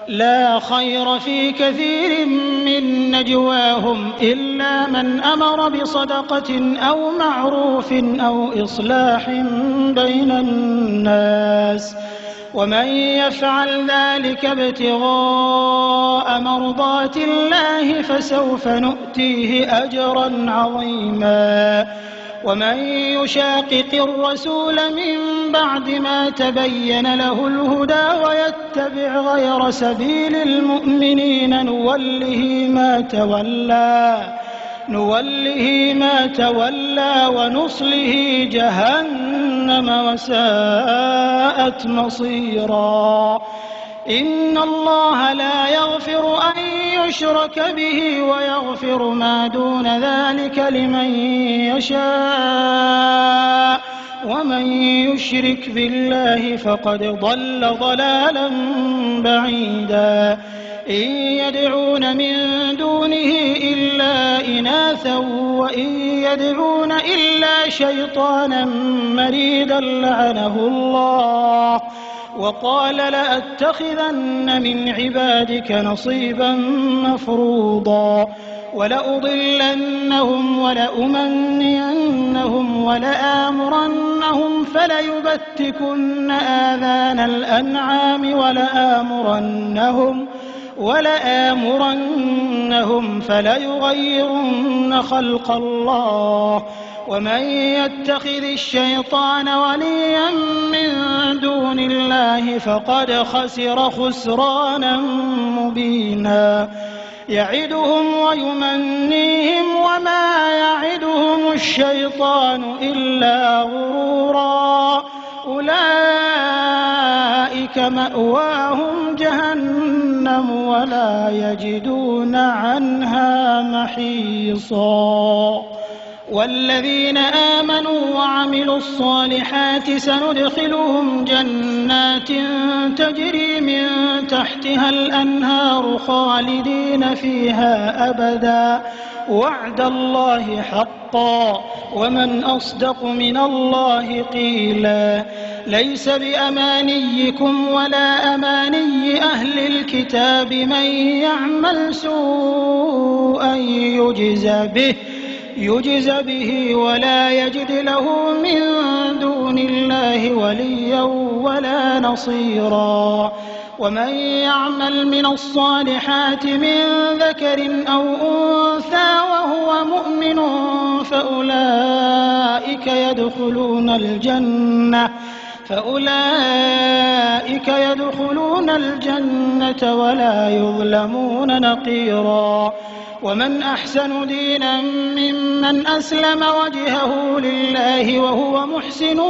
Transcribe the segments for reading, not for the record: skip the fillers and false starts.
لا خير في كثير من نجواهم إلا من أمر بصدقة أو معروف أو إصلاح بين الناس، ومن يفعل ذلك ابتغاء مرضات الله فسوف نؤتيه أجرا عظيما. ومن يشاقق الرسول من بعد ما تبين له الهدى ويتبع غير سبيل المؤمنين نوله ما تولى ونصله جهنم وساءت مصيرا. إن الله لا يغفر أن يشرك به ويغفر ما دون ذلك لمن يشاء، ومن يشرك بالله فقد ضل ضلالا بعيدا. إن يدعون من دونه إلا إناثا وإن يدعون إلا شيطانا مريدا لعنه الله، وقال لأتخذن من عبادك نصيبا مفروضا، ولأضلنهم ولأمنينهم ولآمرنهم فليبتكن آذان الأنعام ولآمرنهم فليغيرن خلق الله. ومن يتخذ الشيطان وليا من دون الله فقد خسر خسرانا مبينا. يعدهم ويمنيهم وما يعدهم الشيطان إلا غرورا. أولئك مأواهم جهنم ولا يجدون عنها محيصا. والذين آمنوا وعملوا الصالحات سندخلهم جنات تجري من تحتها الأنهار خالدين فيها أبدا، وعد الله حقا، ومن أصدق من الله قيلا. ليس بأمانيكم ولا أماني أهل الكتاب من يعمل سوءا يجز به ولا يجد له من دون الله وليا ولا نصيرا. ومن يعمل من الصالحات من ذكر أو أنثى وهو مؤمن فأولئك يدخلون الجنة ولا يظلمون نقيرا. ومن أحسن دينا ممن أسلم وجهه لله وهو محسن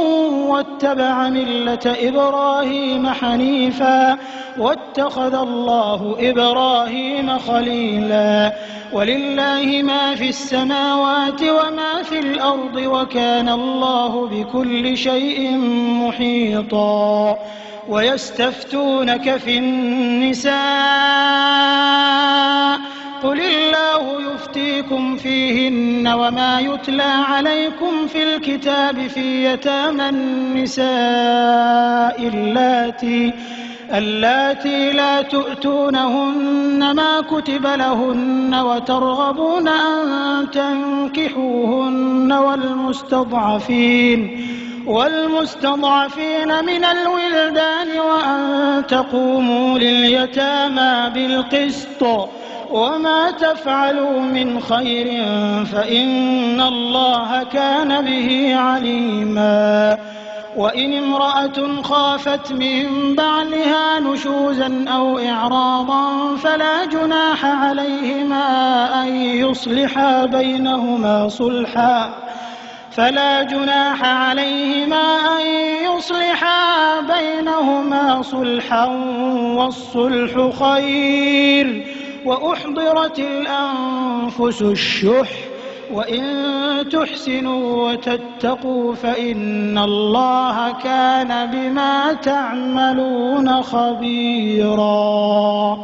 واتبع ملة إبراهيم حنيفا واتخذ الله إبراهيم خليلا. ولله ما في السماوات وما في الأرض وكان الله بكل شيء محيطا. ويستفتونك في النساء قل الله يفتيكم فيهن وما يتلى عليكم في الكتاب في يتامى النساء اللاتي لا تؤتونهن ما كتب لهن وترغبون أن تنكحوهن والمستضعفين من الولدان وأن تقوموا لليتامى بالقسط وما تفعلوا من خير فإن الله كان به عليما. وإن امرأة خافت من بعلها نشوزا أو إعراضا فلا جناح عليهما أن يصلحا بينهما صلحا والصلح خير. وأحضرت الأنفس الشح وإن تحسنوا وتتقوا فإن الله كان بما تعملون خبيرا.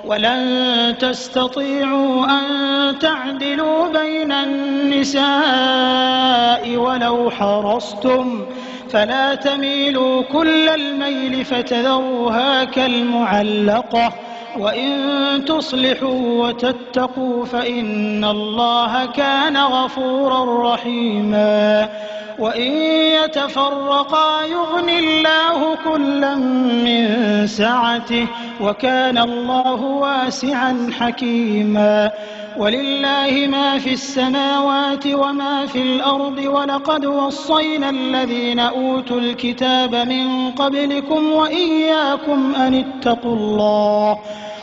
ولن تستطيعوا أن تعدلوا بين النساء ولو حرصتم فلا تميلوا كل الميل فتذروها كالمعلقة وإن تصلحوا وتتقوا فإن الله كان غفورا رحيما وإن يتفرقا يغن الله كلا من سعته وكان الله واسعا حكيما ولله ما في السماوات وما في الأرض ولقد وصينا الذين أوتوا الكتاب من قبلكم وإياكم أن اتقوا الله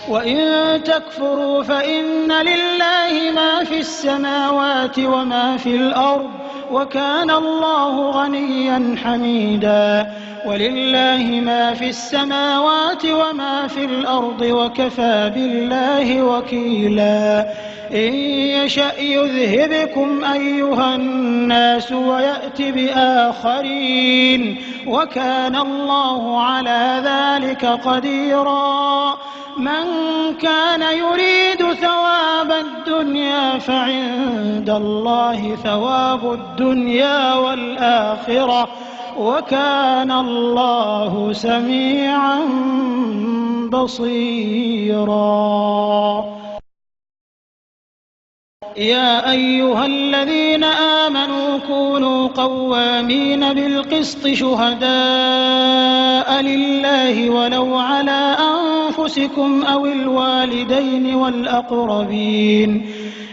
وإن تكفروا فإن لله ما في السماوات وما في الأرض وكان الله غنيا حميدا ولله ما في السماوات وما في الأرض وكفى بالله وكيلا إن يشأ يذهبكم أيها الناس ويأت بآخرين وكان الله على ذلك قديرا من كان يريد ثواب الدنيا فعند الله ثواب الدنيا والآخرة وكان الله سميعا بصيرا يا أيها الذين آمنوا كونوا قوامين بالقسط شهداء لله ولو على أنفسكم أو الوالدين والأقربين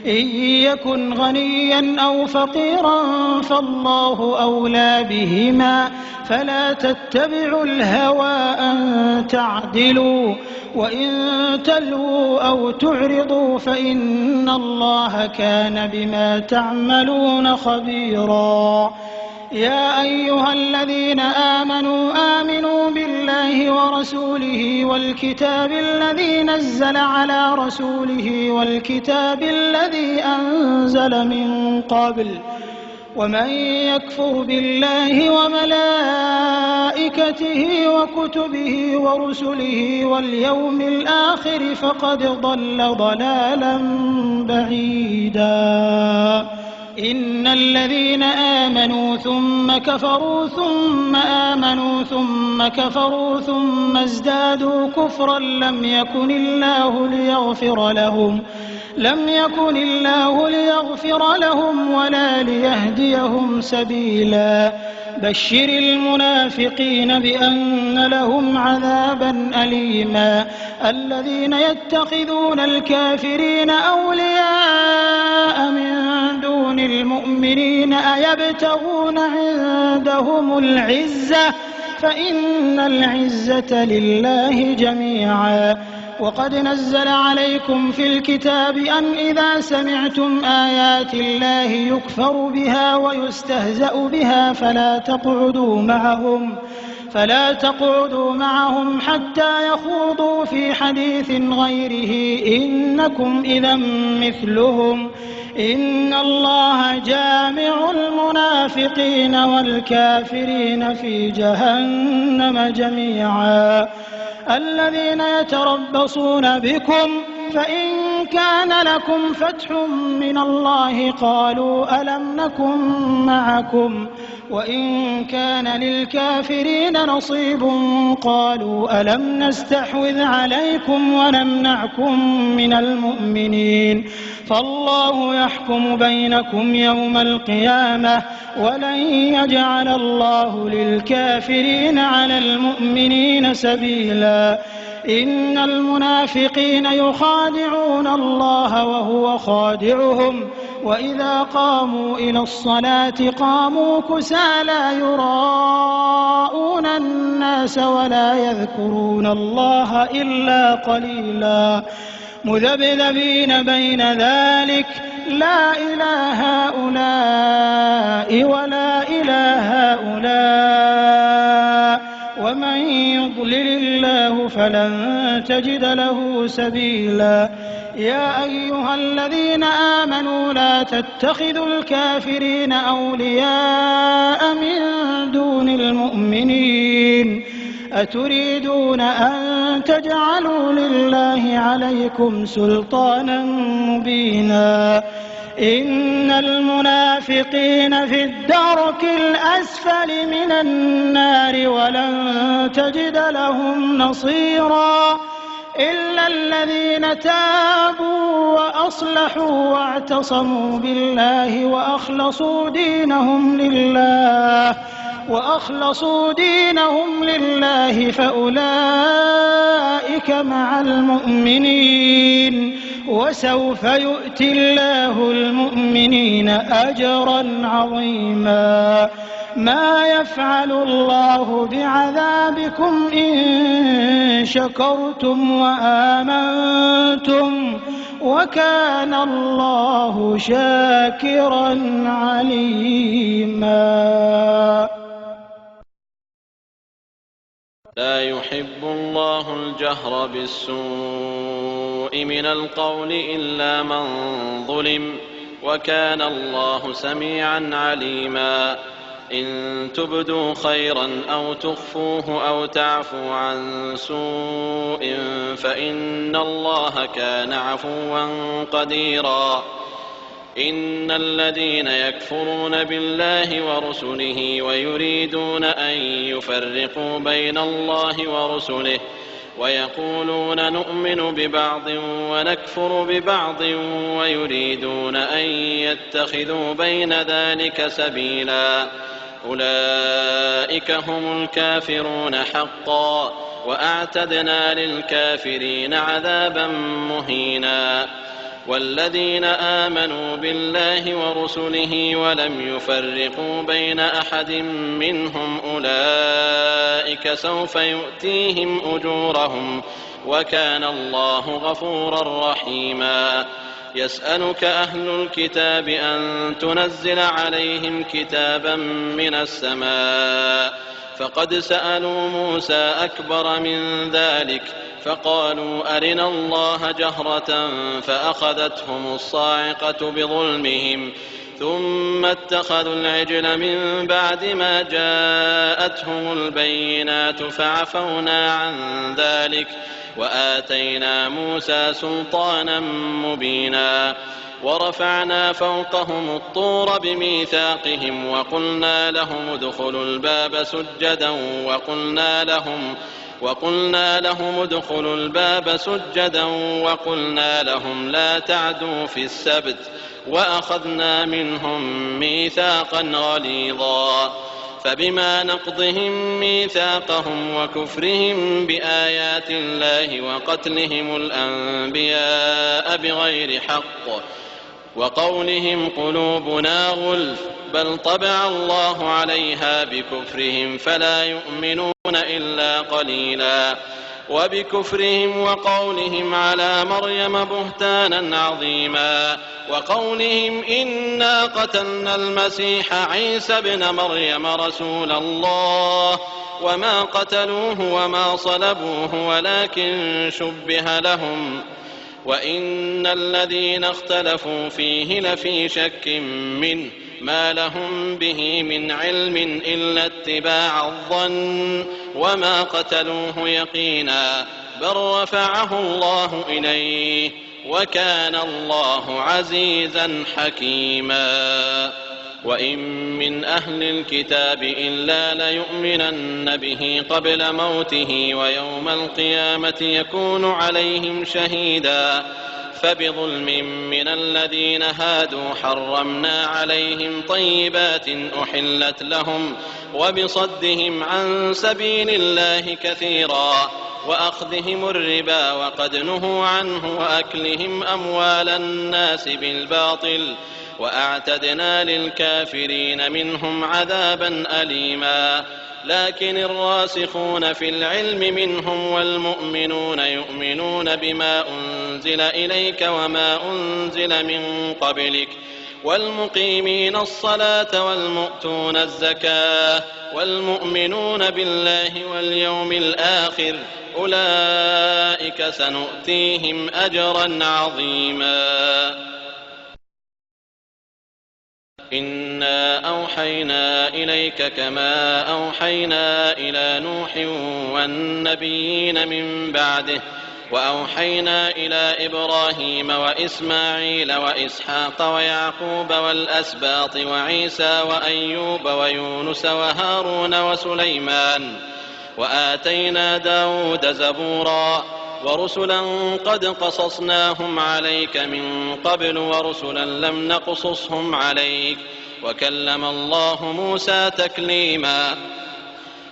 إن يكن غنيا أو فقيرا فالله أولى بهما فلا تتبعوا الهوى أن تعدلوا وإن تلووا أو تعرضوا فإن الله كان بما تعملون خبيرا يا أيها الذين آمنوا بالله ورسوله والكتاب الذي نزل على رسوله والكتاب الذي أنزل من قبل ومن يكفر بالله وملائكته وكتبه ورسله واليوم الآخر فقد ضل ضلالا بعيدا إن الذين آمنوا ثم كفروا ثم آمنوا ثم كفروا ثم ازدادوا كفرا لم يكن الله ليغفر لهم ولا ليهديهم سبيلا بشر المنافقين بأن لهم عذابا أليما الذين يتخذون الكافرين أولياء من دون المؤمنين أيبتغون عندهم العزة فإن العزة لله جميعا وقد نزل عليكم في الكتاب أن إذا سمعتم آيات الله يكفر بها ويستهزأ بها فلا تقعدوا معهم حتى يخوضوا في حديث غيره إنكم إذا مثلهم إن الله جامع المنافقين والكافرين في جهنم جميعا الذين يتربصون بكم فإن كان لكم فتح من الله قالوا ألم نكن معكم وإن كان للكافرين نصيب قالوا ألم نستحوذ عليكم ونمنعكم من المؤمنين فالله يحكم بينكم يوم القيامة ولن يجعل الله للكافرين على المؤمنين سبيلا إن المنافقين يخادعون الله وهو خادعهم وإذا قاموا إلى الصلاة قاموا كسالى يراءون الناس ولا يذكرون الله إلا قليلا مذبذبين بين ذلك لا إله هؤلاء ولا إله هؤلاء ومن يضلل الله فلن تجد له سبيلا يا أيها الذين آمنوا لا تتخذوا الكافرين أولياء من دون المؤمنين أتريدون أن تجعلوا لله عليكم سلطانا مبينا إن المنافقين في الدرك الأسفل من النار ولن تجد لهم نصيرا إلا الذين تابوا وأصلحوا واعتصموا بالله وأخلصوا دينهم لله فأولئك مع المؤمنين وسوف يؤتي الله المؤمنين أجرا عظيما ما يفعل الله بعذابكم إن شكرتم وآمنتم وكان الله شاكرا عليما. لا يحب الله الجهر بالسوء من القول إلا من ظلم وكان الله سميعا عليما. إن تبدوا خيرا أو تخفوه أو تعفوا عن سوء فإن الله كان عفوا قديرا. إن الذين يكفرون بالله ورسله ويريدون أن يفرقوا بين الله ورسله ويقولون نؤمن ببعض ونكفر ببعض ويريدون أن يتخذوا بين ذلك سبيلا أولئك هم الكافرون حقا وأعتدنا للكافرين عذابا مهينا. والذين آمنوا بالله ورسله ولم يفرقوا بين أحد منهم أولئك سوف يؤتيهم أجورهم وكان الله غفورا رحيما. يسألك أهل الكتاب أن تنزل عليهم كتابا من السماء فقد سألوا موسى أكبر من ذلك فقالوا أرنا الله جهرة فأخذتهم الصاعقة بظلمهم ثم اتخذوا العجل من بعد ما جاءتهم البينات فعفونا عن ذلك وآتينا موسى سلطانا مبينا. ورفعنا فوقهم الطور بميثاقهم وقلنا لهم ادخلوا الباب سجدا وقلنا لهم لا تعدوا في السبت وأخذنا منهم ميثاقا غليظا. فبما نقضهم ميثاقهم وكفرهم بآيات الله وقتلهم الأنبياء بغير حق وقولهم قلوبنا غلف بل طبع الله عليها بكفرهم فلا يؤمنون إلا قليلا. وبكفرهم وقولهم على مريم بهتانا عظيما وقولهم إنا قتلنا المسيح عيسى ابن مريم رسول الله وما قتلوه وما صلبوه ولكن شبه لهم وإن الذين اختلفوا فيه لفي شك منه ما لهم به من علم إلا اتباع الظن وما قتلوه يقينا بل رفعه الله إليه وكان الله عزيزا حكيما. وإن من أهل الكتاب إلا ليؤمنن به قبل موته ويوم القيامة يكون عليهم شهيدا. فبظلم من الذين هادوا حرمنا عليهم طيبات أحلت لهم وبصدهم عن سبيل الله كثيرا وأخذهم الربا وقد نهوا عنه وأكلهم أموال الناس بالباطل وأعتدنا للكافرين منهم عذابا أليما. لكن الراسخون في العلم منهم والمؤمنون يؤمنون بما أنزل إليك وما أنزل من قبلك والمقيمين الصلاة والمؤتون الزكاة والمؤمنون بالله واليوم الآخر أولئك سنؤتيهم أجرا عظيما. إنا أوحينا إليك كما أوحينا إلى نوح والنبيين من بعده وأوحينا إلى إبراهيم وإسماعيل وإسحاق ويعقوب والأسباط وعيسى وأيوب ويونس وهارون وسليمان وآتينا داود زبورا ورسلا قد قصصناهم عليك من قبل ورسلا لم نقصصهم عليك وكلم الله موسى تكليما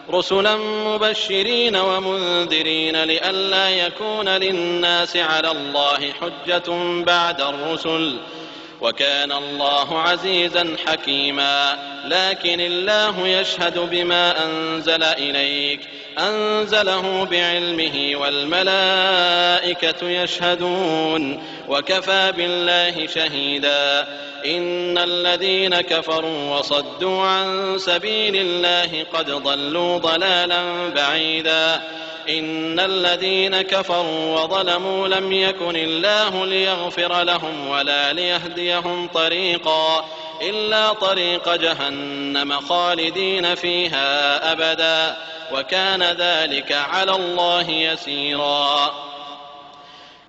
رسلا مبشرين ومنذرين لئلا يكون للناس على الله حجة بعد الرسل وكان الله عزيزا حكيما لكن الله يشهد بما أنزل إليك أنزله بعلمه والملائكة يشهدون وكفى بالله شهيدا إن الذين كفروا وصدوا عن سبيل الله قد ضلوا ضلالا بعيدا إن الذين كفروا وظلموا لم يكن الله ليغفر لهم ولا ليهديهم طريقا إلا طريق جهنم خالدين فيها أبدا وكان ذلك على الله يسيرا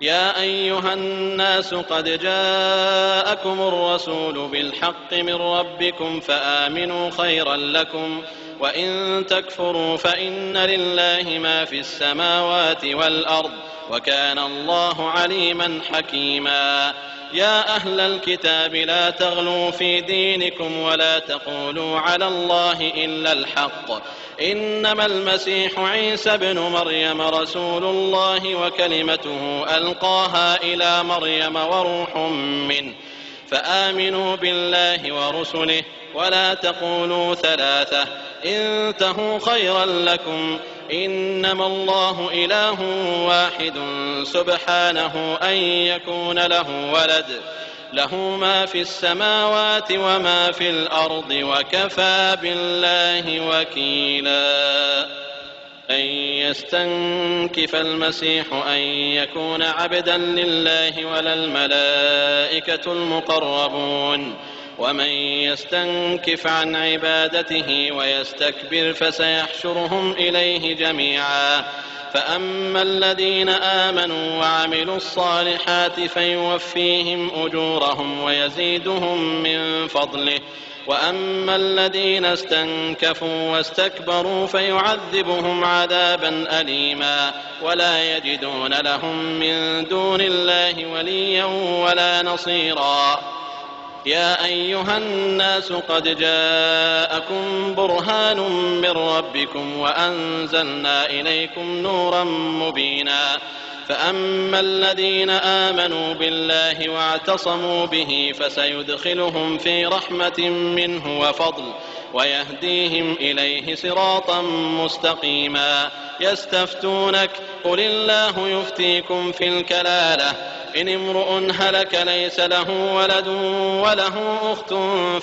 يا أيها الناس قد جاءكم الرسول بالحق من ربكم فآمنوا خيرا لكم وإن تكفروا فإن لله ما في السماوات والأرض وكان الله عليما حكيما يا أهل الكتاب لا تغلوا في دينكم ولا تقولوا على الله إلا الحق إنما المسيح عيسى ابن مريم رسول الله وكلمته ألقاها إلى مريم وروح منه فآمنوا بالله ورسله ولا تقولوا ثلاثة انتهوا خيرا لكم إنما الله إله واحد سبحانه أن يكون له ولد له ما في السماوات وما في الأرض وكفى بالله وكيلا أن يستنكف المسيح أن يكون عبدا لله ولا الملائكة المقربون ومن يستنكف عن عبادته ويستكبر فسيحشرهم إليه جميعا فأما الذين آمنوا وعملوا الصالحات فيوفيهم أجورهم ويزيدهم من فضله وأما الذين استنكفوا واستكبروا فيعذبهم عذابا أليما ولا يجدون لهم من دون الله وليا ولا نصيرا يا أيها الناس قد جاءكم برهان من ربكم وأنزلنا إليكم نورا مبينا فأما الذين آمنوا بالله واعتصموا به فسيدخلهم في رحمة منه وفضل ويهديهم إليه صراطا مستقيما يستفتونك قل الله يفتيكم في الكلالة إن امرؤ هلك ليس له ولد وله أخت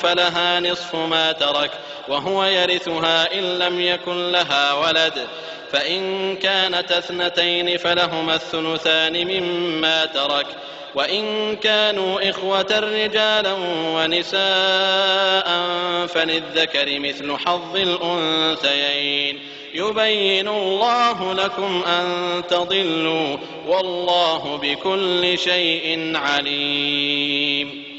فلها نصف ما ترك وهو يرثها إن لم يكن لها ولد فإن كانت اثنتين فلهما الثلثان مما ترك وإن كانوا إخوة رجالا ونساء فللذكر مثل حظ الأنثيين يبين الله لكم أن تضلوا والله بكل شيء عليم